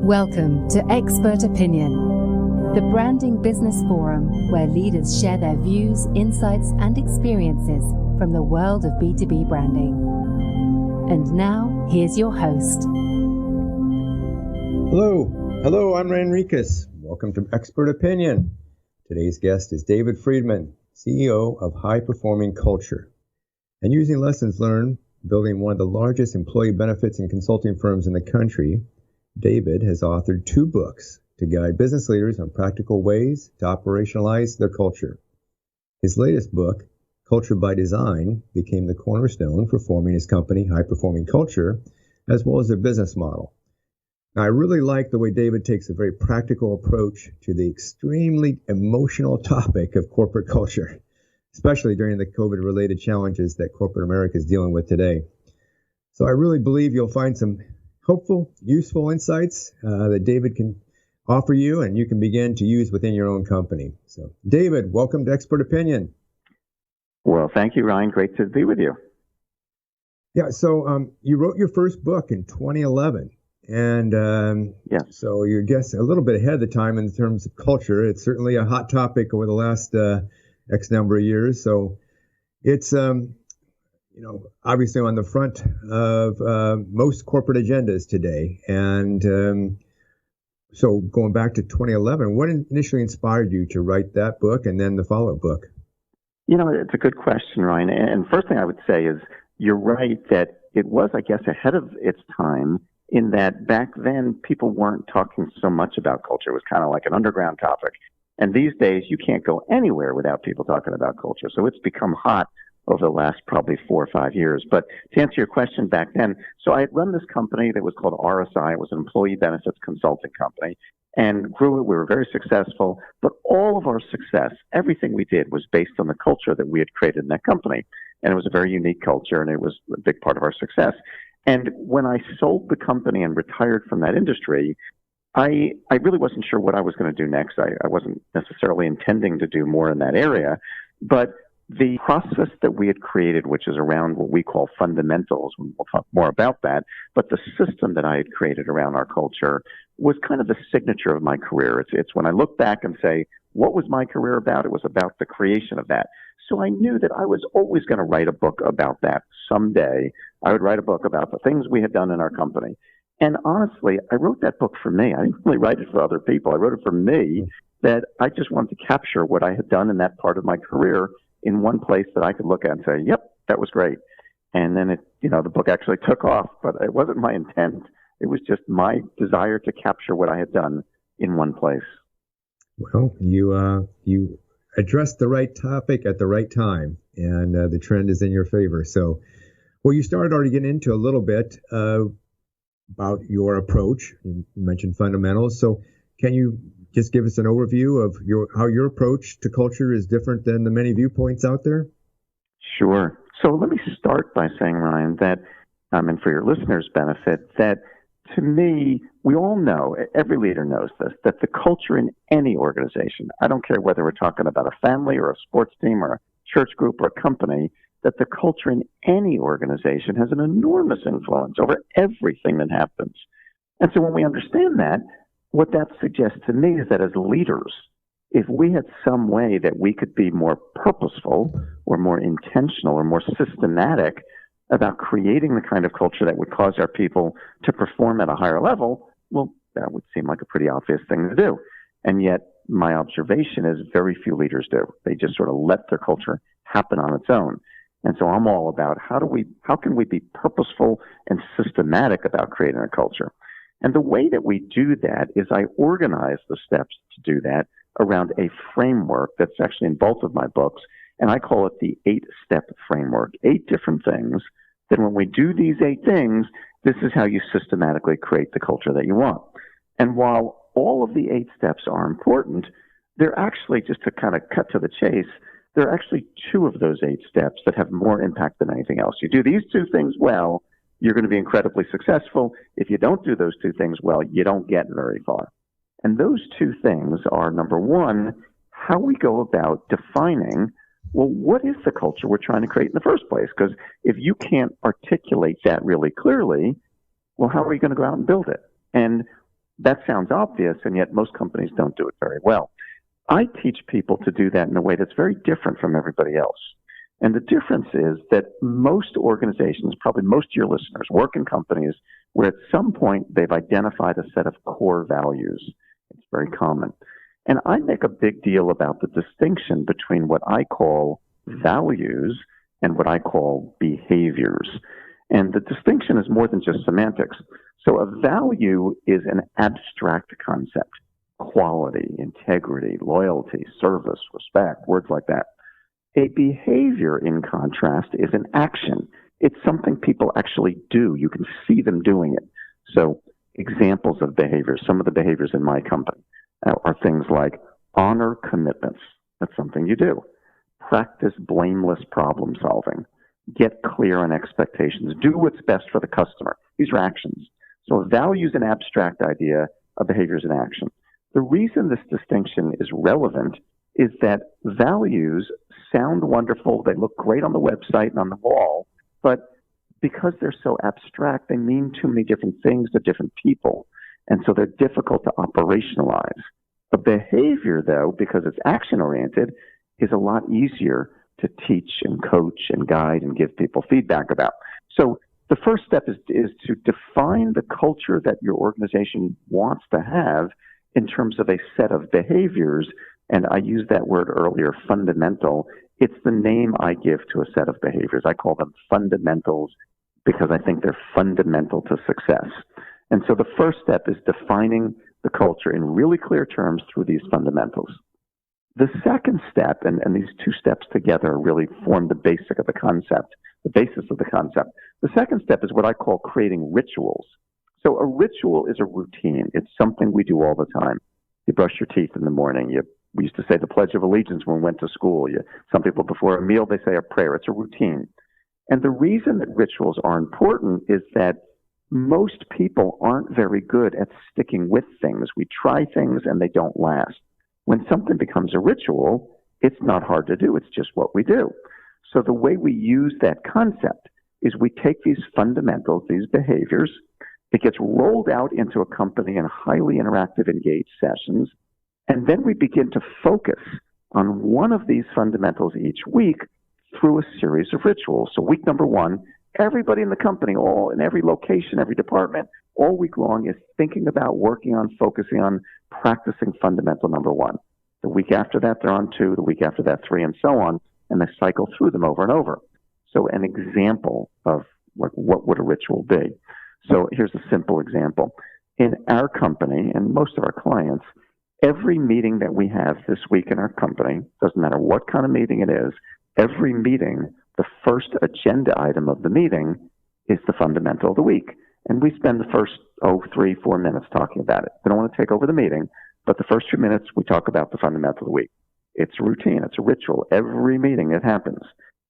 Welcome to Expert Opinion, the branding business forum where leaders share their views, insights, and experiences from the world of B2B branding. And now, here's your host. Hello, I'm Ray Enriquez. Welcome to Expert Opinion. Today's guest is David Friedman, CEO of High Performing Culture. And using lessons learned, building one of the largest employee benefits and consulting firms in the country, David has authored 2 books to guide business leaders on practical ways to operationalize their culture. His latest book, Culture by Design, became the cornerstone for forming his company, High Performing Culture, as well as their business model. Now, I really like the way David takes a very practical approach to the extremely emotional topic of corporate culture, especially during the COVID-related challenges that corporate America is dealing with today. So I really believe you'll find some hopeful, useful insights that David can offer you and you can begin to use within your own company. So, David, welcome to Expert Opinion. Well, thank you, Ryan. Great to be with you. Yeah, so you wrote your first book in 2011. And so you're a little bit ahead of the time in terms of culture. It's certainly a hot topic over the last X number of years. So it's, obviously on the front of most corporate agendas today. And so going back to 2011, what initially inspired you to write that book and then the follow-up book? It's a good question, Ryan. And first thing I would say is you're right that it was, I guess, ahead of its time in that back then people weren't talking so much about culture. It was kind of like an underground topic. And these days you can't go anywhere without people talking about culture. So it's become hot over the last probably 4 or 5 years. But to answer your question back then, so I had run this company that was called RSI. It was an employee benefits consulting company, and grew it. We were very successful, but all of our success, everything we did was based on the culture that we had created in that company. And it was a very unique culture, and it was a big part of our success. And when I sold the company and retired from that industry, I really wasn't sure what I was going to do next. I wasn't necessarily intending to do more in that area, but the process that we had created, which is around what we call fundamentals, we'll talk more about that, but the system that I had created around our culture was kind of the signature of my career. It's when I look back and say, what was my career about? It was about the creation of that. So I knew that I was always going to write a book about that. Someday I would write a book about the things we had done in our company. And honestly, I wrote that book for me. I didn't really write it for other people. I wrote it for me, that I just wanted to capture what I had done in that part of my career in one place that I could look at and say, yep, that was great. And then the book actually took off, but it wasn't my intent. It was just my desire to capture what I had done in one place. Well, you addressed the right topic at the right time, and the trend is in your favor. So, well, you started already getting into a little bit about your approach. You mentioned fundamentals. So can you just give us an overview of how your approach to culture is different than the many viewpoints out there? Sure. So let me start by saying, Ryan, that, and for your listeners' benefit, that to me, we all know, every leader knows this, that the culture in any organization, I don't care whether we're talking about a family or a sports team or a church group or a company, that the culture in any organization has an enormous influence over everything that happens. And so when we understand that, what that suggests to me is that as leaders, if we had some way that we could be more purposeful or more intentional or more systematic about creating the kind of culture that would cause our people to perform at a higher level, well, that would seem like a pretty obvious thing to do. And yet my observation is very few leaders do. They just sort of let their culture happen on its own. And so I'm all about how can we be purposeful and systematic about creating a culture? And the way that we do that is I organize the steps to do that around a framework that's actually in both of my books, and I call it the 8-step framework. 8 different things. Then when we do these 8 things, this is how you systematically create the culture that you want. And while all of the 8 steps are important, they're actually, just to kind of cut to the chase, there are actually 2 of those 8 steps that have more impact than anything else. You do these 2 things well, you're going to be incredibly successful. If you don't do those 2 things well, you don't get very far. And those 2 things are, number one, how we go about defining, well, what is the culture we're trying to create in the first place? Because if you can't articulate that really clearly, well, how are you going to go out and build it? And That sounds obvious, and yet most companies don't do it very well. I teach people to do that in a way that's very different from everybody else. And the difference is that most organizations, probably most of your listeners, work in companies where at some point they've identified a set of core values. It's very common. And I make a big deal about the distinction between what I call values and what I call behaviors. And the distinction is more than just semantics. So a value is an abstract concept. Quality, integrity, loyalty, service, respect, words like that. A behavior, in contrast, is an action. It's something people actually do. You can see them doing it. So examples of behaviors, some of the behaviors in my company are things like honor commitments. That's something you do. Practice blameless problem solving. Get clear on expectations. Do what's best for the customer. These are actions. So a value is an abstract idea. A behavior is an action. The reason this distinction is relevant is that values sound wonderful. They look great on the website and on the wall, but because they're so abstract, they mean too many different things to different people, and so they're difficult to operationalize. A behavior, though, because it's action-oriented, is a lot easier to teach and coach and guide and give people feedback about. So the first step is to define the culture that your organization wants to have in terms of a set of behaviors. And I used that word earlier, fundamental. It's the name I give to a set of behaviors. I call them fundamentals because I think they're fundamental to success. And so the first step is defining the culture in really clear terms through these fundamentals. The second step, and these two steps together really form the basis of the concept. The second step is what I call creating rituals. So a ritual is a routine. It's something we do all the time. You brush your teeth in the morning. We used to say the Pledge of Allegiance when we went to school. Some people before a meal, they say a prayer. It's a routine. And the reason that rituals are important is that most people aren't very good at sticking with things. We try things and they don't last. When something becomes a ritual, it's not hard to do. It's just what we do. So the way we use that concept is we take these fundamentals, these behaviors, it gets rolled out into a company in highly interactive, engaged sessions, and then we begin to focus on one of these fundamentals each week through a series of rituals. So week number one, everybody in the company, all in every location, every department, all week long is thinking about, working on, focusing on, practicing fundamental number one. The week after that, they're on 2, the week after that, 3, and so on, and they cycle through them over and over. So an example of what would a ritual be. So here's a simple example. In our company and most of our clients, every meeting that we have this week in our company, doesn't matter what kind of meeting it is, every meeting, the first agenda item of the meeting is the fundamental of the week. And we spend the first, 3-4 minutes talking about it. We don't want to take over the meeting, but the first few minutes we talk about the fundamental of the week. It's a routine. It's a ritual. Every meeting it happens.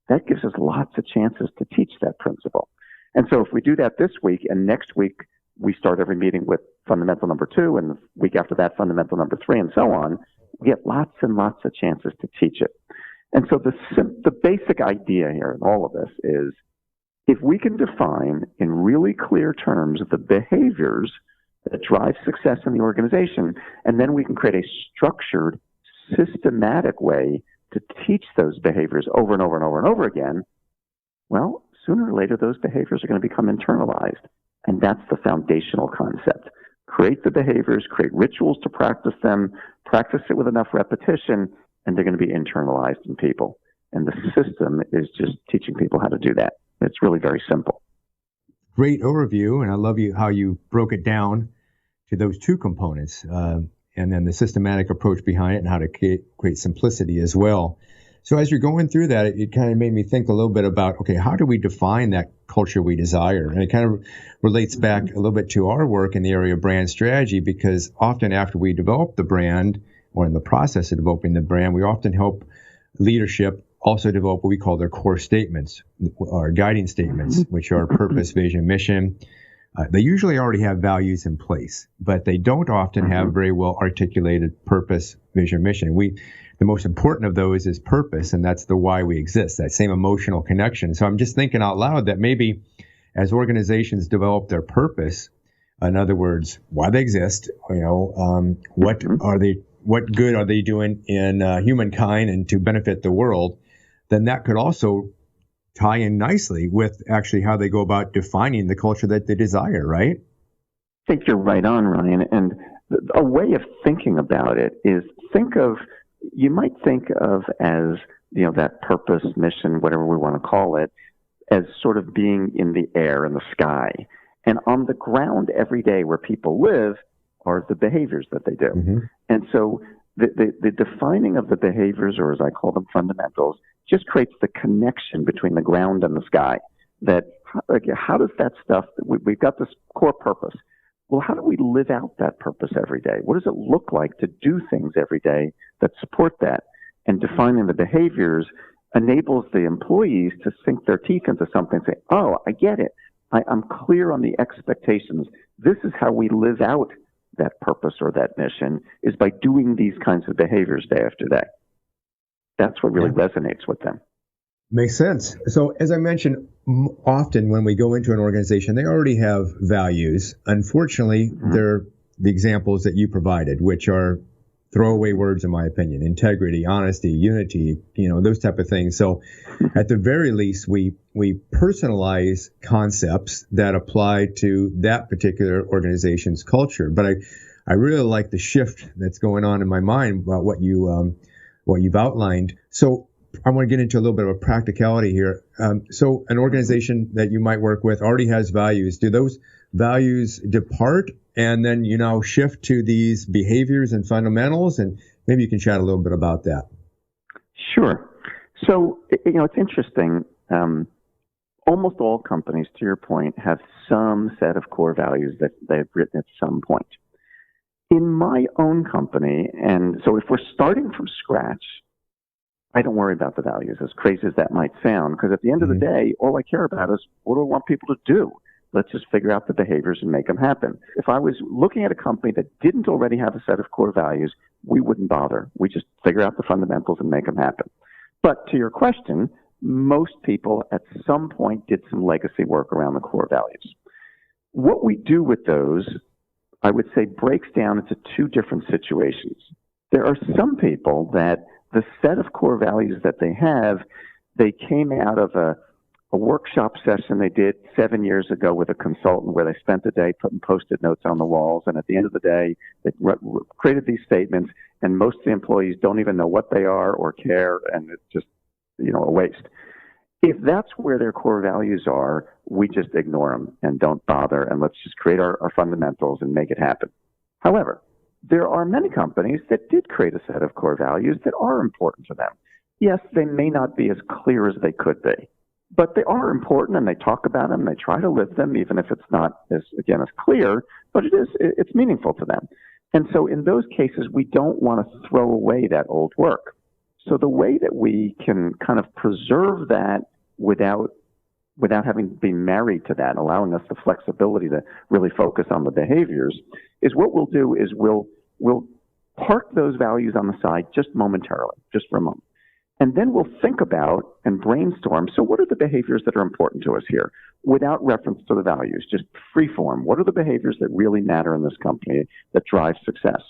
That gives us lots of chances to teach that principle. And so if we do that this week, and next week we start every meeting with fundamental number 2, and the week after that, fundamental number 3, and so on, we get lots and lots of chances to teach it. And so the basic idea here in all of this is, if we can define in really clear terms the behaviors that drive success in the organization, and then we can create a structured, systematic way to teach those behaviors over and over and over and over again, well, sooner or later those behaviors are going to become internalized. And that's the foundational concept. Create the behaviors, create rituals to practice them, practice it with enough repetition, and they're going to be internalized in people. And the system is just teaching people how to do that. It's really very simple. Great overview, and I love how you broke it down to those two components, and then the systematic approach behind it and how to create simplicity as well. So as you're going through that, it kind of made me think a little bit about, okay, how do we define that culture we desire? And it kind of relates back a little bit to our work in the area of brand strategy, because often after we develop the brand, or in the process of developing the brand, we often help leadership also develop what we call their core statements, or guiding statements, which are purpose, vision, mission. They usually already have values in place, but they don't often have very well articulated purpose, vision, mission. The most important of those is purpose, and that's the why we exist, that same emotional connection. So I'm just thinking out loud that maybe as organizations develop their purpose, In other words, why they exist, what good are they doing in humankind and to benefit the world, then that could also tie in nicely with actually how they go about defining the culture that they desire, right? I think you're right on, Ryan. And a way of thinking about it is you might think of as, that purpose, mission, whatever we want to call it, as sort of being in the air, in the sky. And on the ground every day where people live are the behaviors that they do. Mm-hmm. And so the defining of the behaviors, or as I call them, fundamentals, just creates the connection between the ground and the sky. That, how does that stuff, we've got this core purpose. Well, how do we live out that purpose every day? What does it look like to do things every day that support that? And defining the behaviors enables the employees to sink their teeth into something and say, oh, I get it. I'm clear on the expectations. This is how we live out that purpose or that mission, is by doing these kinds of behaviors day after day. That's what really resonates with them. Makes sense. So as I mentioned, often when we go into an organization, they already have values. Unfortunately, they're the examples that you provided, which are throwaway words, in my opinion: integrity, honesty, unity, those type of things. So at the very least, we personalize concepts that apply to that particular organization's culture. But I really like the shift that's going on in my mind about what you've outlined. So I want to get into a little bit of a practicality here. So an organization that you might work with already has values. Do those values depart and then shift to these behaviors and fundamentals? And maybe you can chat a little bit about that. Sure. So, it's interesting. Almost all companies, to your point, have some set of core values that they've written at some point. In my own company, and so if we're starting from scratch, I don't worry about the values, as crazy as that might sound, because at the end of the day, all I care about is, what do I want people to do? Let's just figure out the behaviors and make them happen. If I was looking at a company that didn't already have a set of core values, we wouldn't bother. We just figure out the fundamentals and make them happen. But to your question, most people at some point did some legacy work around the core values. What we do with those, I would say, breaks down into two different situations. There are some people that the set of core values that they came out of a workshop session they did 7 years ago with a consultant, where they spent the day putting Post-it notes on the walls. And at the end of the day, they created these statements, and most of the employees don't even know what they are or care, and it's just, a waste. If that's where their core values are, we just ignore them and don't bother, and let's just create our fundamentals and make it happen. However, there are many companies that did create a set of core values that are important to them. Yes, they may not be as clear as they could be, but they are important, and they talk about them, and they try to live them, even if it's not as clear, but it's meaningful to them. And so in those cases, we don't want to throw away that old work. So the way that we can kind of preserve that without having been married to that, allowing us the flexibility to really focus on the behaviors, is what we'll do is we'll park those values on the side just momentarily, just for a moment. And then we'll think about and brainstorm, so what are the behaviors that are important to us here, without reference to the values, just free form? What are the behaviors that really matter in this company that drive success?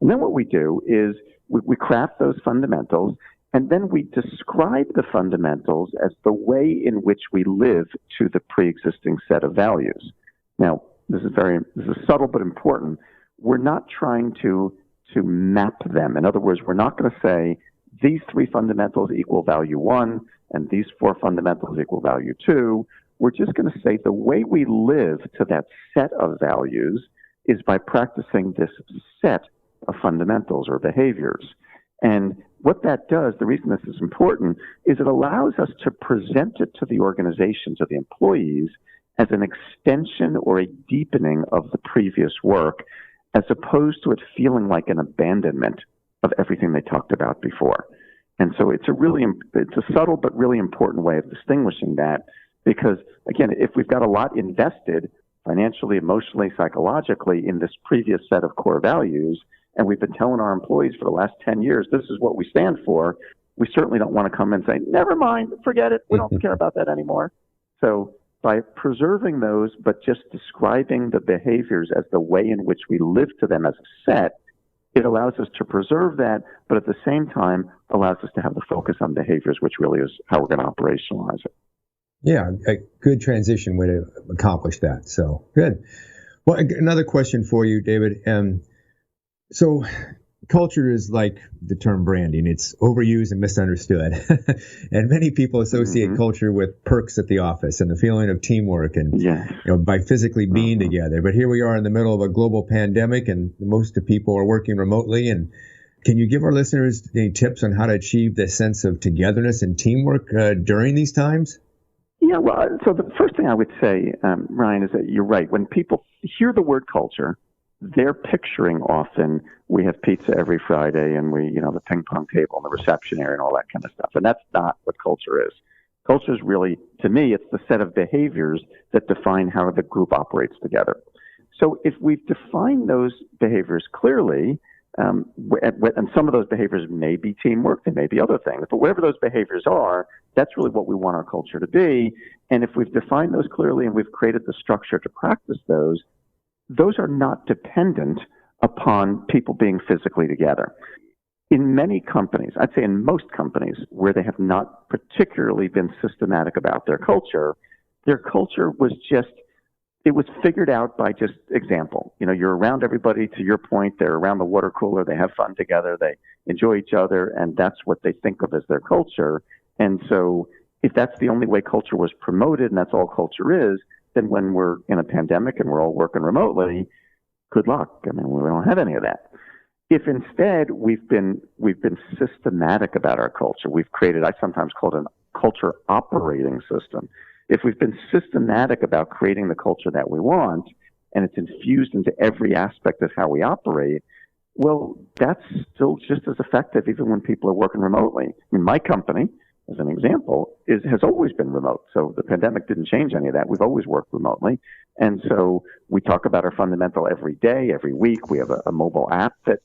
And then what we do is we craft those fundamentals, and then we describe the fundamentals as the way in which we live to the pre-existing set of values. Now, this is subtle but important. We're not trying to map them. In other words, we're not going to say these 3 fundamentals equal value 1 and these 4 fundamentals equal value 2. We're just going to say the way we live to that set of values is by practicing this set of fundamentals or behaviors. And what that does, the reason this is important, is it allows us to present it to the organization, to the employees, as an extension or a deepening of the previous work, as opposed to it feeling like an abandonment of everything they talked about before. And so it's a subtle but really important way of distinguishing that, because, again, if we've got a lot invested financially, emotionally, psychologically in this previous set of core values, and we've been telling our employees for the last 10 years, this is what we stand for, we certainly don't want to come and say, never mind, forget it, we don't care about that anymore. So by preserving those, but just describing the behaviors as the way in which we live to them as a set, it allows us to preserve that, but at the same time allows us to have the focus on behaviors, which really is how we're going to operationalize it. Yeah, a good transition way to accomplish that. So good. Well, another question for you, David. So culture is like the term branding. It's overused and misunderstood. And many people associate culture with perks at the office and the feeling of teamwork and by physically being together. But here we are in the middle of a global pandemic, and most of people are working remotely. And can you give our listeners any tips on how to achieve this sense of togetherness and teamwork during these times? Yeah, well, so the first thing I would say, Ryan, is that you're right. When people hear the word culture, they're picturing often we have pizza every Friday and we, the ping pong table and the reception area and all that kind of stuff. And that's not what culture is. Culture is really, to me, it's the set of behaviors that define how the group operates together. So if we've defined those behaviors clearly, and some of those behaviors may be teamwork, they may be other things, but whatever those behaviors are, that's really what we want our culture to be. And if we've defined those clearly and we've created the structure to practice those are not dependent upon people being physically together. In many companies, I'd say in most companies where they have not particularly been systematic about their culture was just, it was figured out by just example. You're around everybody, to your point, they're around the water cooler, they have fun together, they enjoy each other, and that's what they think of as their culture. And so if that's the only way culture was promoted and that's all culture is, then when we're in a pandemic and we're all working remotely, good luck. I mean, we don't have any of that. If instead we've been systematic about our culture, we've created, I sometimes call it a culture operating system. If we've been systematic about creating the culture that we want, and it's infused into every aspect of how we operate, well, that's still just as effective even when people are working remotely. I mean, my company, as an example, has always been remote. So the pandemic didn't change any of that. We've always worked remotely. And so we talk about our fundamental every day, every week. We have a mobile app that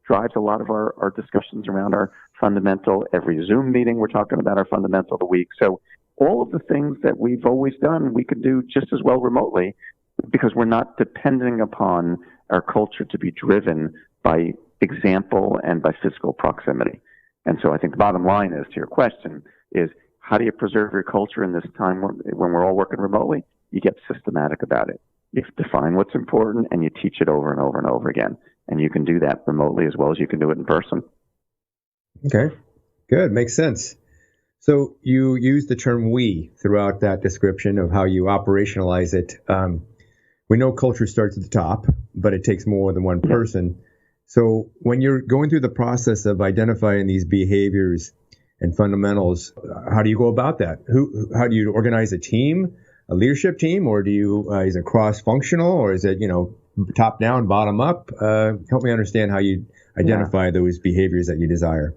drives a lot of our discussions around our fundamental. Every Zoom meeting, we're talking about our fundamental of the week. So all of the things that we've always done, we could do just as well remotely because we're not depending upon our culture to be driven by example and by physical proximity. And so I think the bottom line is, to your question, is how do you preserve your culture in this time when we're all working remotely? You get systematic about it. You define what's important and you teach it over and over and over again. And you can do that remotely as well as you can do it in person. Okay, good. Makes sense. So you use the term we throughout that description of how you operationalize it. We know culture starts at the top, but it takes more than one person. So when you're going through the process of identifying these behaviors and fundamentals, how do you go about that? How do you organize a team, a leadership team, or do you is it cross-functional, or is it top down, bottom up? Help me understand how you identify those behaviors that you desire.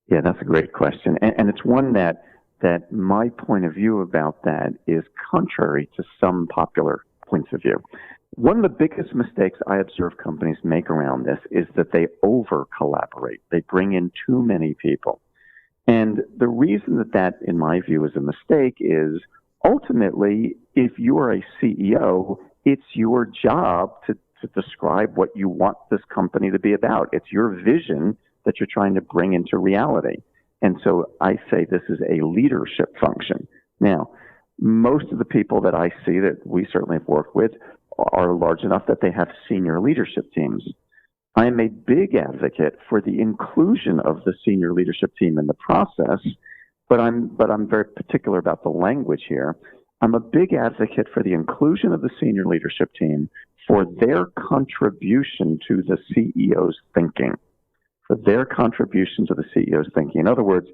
Yeah, that's a great question, and it's one that my point of view about that is contrary to some popular points of view. One of the biggest mistakes I observe companies make around this is that they over-collaborate. They bring in too many people. And the reason that, in my view, is a mistake is ultimately, if you are a CEO, it's your job to describe what you want this company to be about. It's your vision that you're trying to bring into reality. And so I say this is a leadership function. Now, most of the people that I see that we certainly have worked with are large enough that they have senior leadership teams. I am a big advocate for the inclusion of the senior leadership team in the process, but I'm very particular about the language here. I'm a big advocate for the inclusion of the senior leadership team for their contribution to the CEO's thinking. In other words,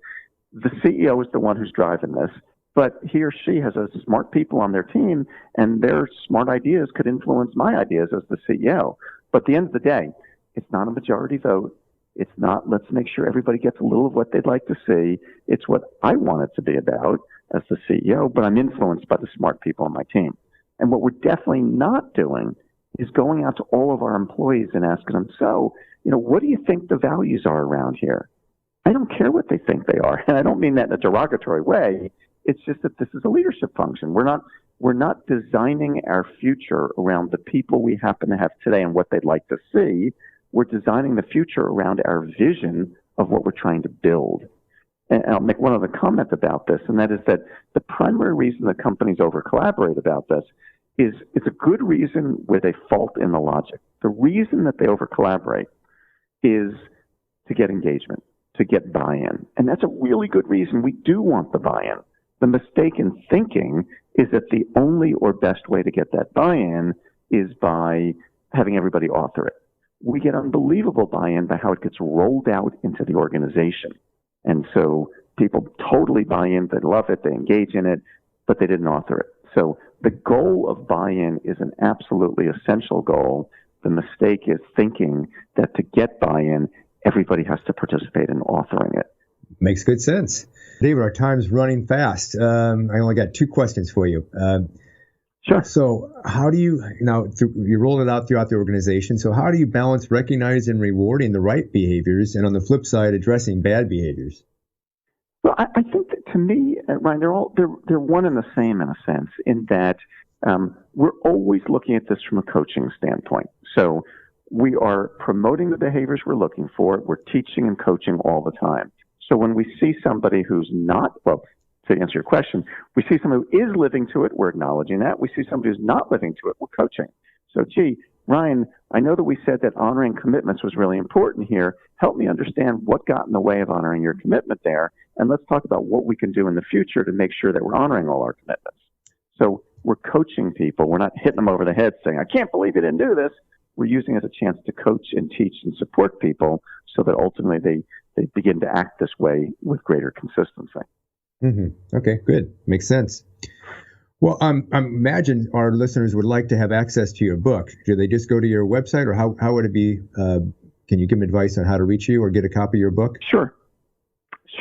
the CEO is the one who's driving this, but he or she has a smart people on their team, and their smart ideas could influence my ideas as the CEO. But at the end of the day, it's not a majority vote. It's not, let's make sure everybody gets a little of what they'd like to see. It's what I want it to be about as the CEO, but I'm influenced by the smart people on my team. And what we're definitely not doing is going out to all of our employees and asking them, so, what do you think the values are around here? I don't care what they think they are. And I don't mean that in a derogatory way. It's just that this is a leadership function. We're not we're not designing our future around the people we happen to have today and what they'd like to see. We're designing the future around our vision of what we're trying to build. And I'll make one other comment about this, and that is that the primary reason that companies over-collaborate about this is it's a good reason with a fault in the logic. The reason that they over-collaborate is to get engagement, to get buy-in. And that's a really good reason. We do want the buy-in. The mistake in thinking is that the only or best way to get that buy-in is by having everybody author it. We get unbelievable buy-in by how it gets rolled out into the organization. And so people totally buy in, they love it, they engage in it, but they didn't author it. So the goal of buy-in is an absolutely essential goal. The mistake is thinking that to get buy-in, everybody has to participate in authoring it. Makes good sense. David, our time's running fast. I only got 2 questions for you. Sure. So how do you, you rolled it out throughout the organization, so how do you balance recognizing and rewarding the right behaviors and on the flip side, addressing bad behaviors? Well, I think that to me, Ryan, they're one and the same in a sense, in that we're always looking at this from a coaching standpoint. So we are promoting the behaviors we're looking for. We're teaching and coaching all the time. So when we see somebody who's not, well, to answer your question, we see somebody who is living to it, we're acknowledging that. We see somebody who's not living to it, we're coaching. So, gee, Ryan, I know that we said that honoring commitments was really important here. Help me understand what got in the way of honoring your commitment there, and let's talk about what we can do in the future to make sure that we're honoring all our commitments. So we're coaching people. We're not hitting them over the head saying, I can't believe you didn't do this. We're using it as a chance to coach and teach and support people so that ultimately they begin to act this way with greater consistency. Mm-hmm. Okay, good. Makes sense. Well, I imagine our listeners would like to have access to your book. Do they just go to your website, or how would it be? Can you give them advice on how to reach you or get a copy of your book? Sure.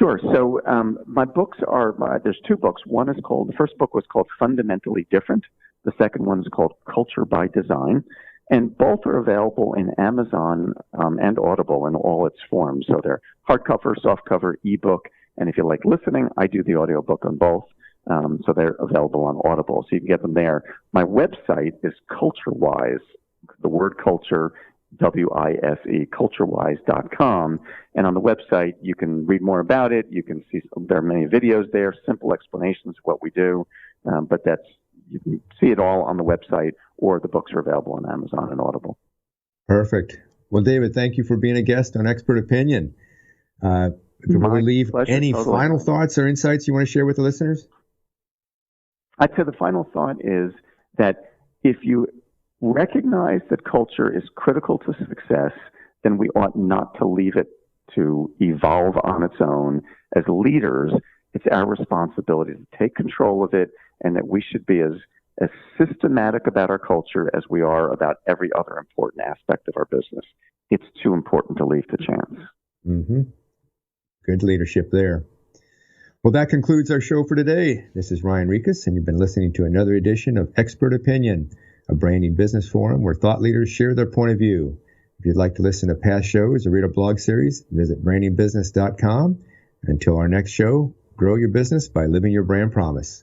So my books are, there's 2 books. The first book was called Fundamentally Different. The second one is called Culture by Design. And both are available in Amazon and Audible in all its forms. So they're hardcover, softcover, ebook. And if you like listening, I do the audiobook on both. So they're available on Audible. So you can get them there. My website is CultureWise, the word culture, W-I-S-E, culturewise.com. And on the website, you can read more about it. You can see there are many videos there, simple explanations of what we do. But you can see it all on the website, or the books are available on Amazon and Audible. Perfect. Well, David, thank you for being a guest on Expert Opinion. Before we leave, any final thoughts or insights you want to share with the listeners? I'd say the final thought is that if you recognize that culture is critical to success, then we ought not to leave it to evolve on its own. As leaders, it's our responsibility to take control of it, and that we should be as systematic about our culture as we are about every other important aspect of our business. It's too important to leave to chance. Mm-hmm. Good leadership there. Well, that concludes our show for today. This is Ryan Rikas, and you've been listening to another edition of Expert Opinion, a branding business forum where thought leaders share their point of view. If you'd like to listen to past shows or read a blog series, visit brandingbusiness.com. Until our next show, grow your business by living your brand promise.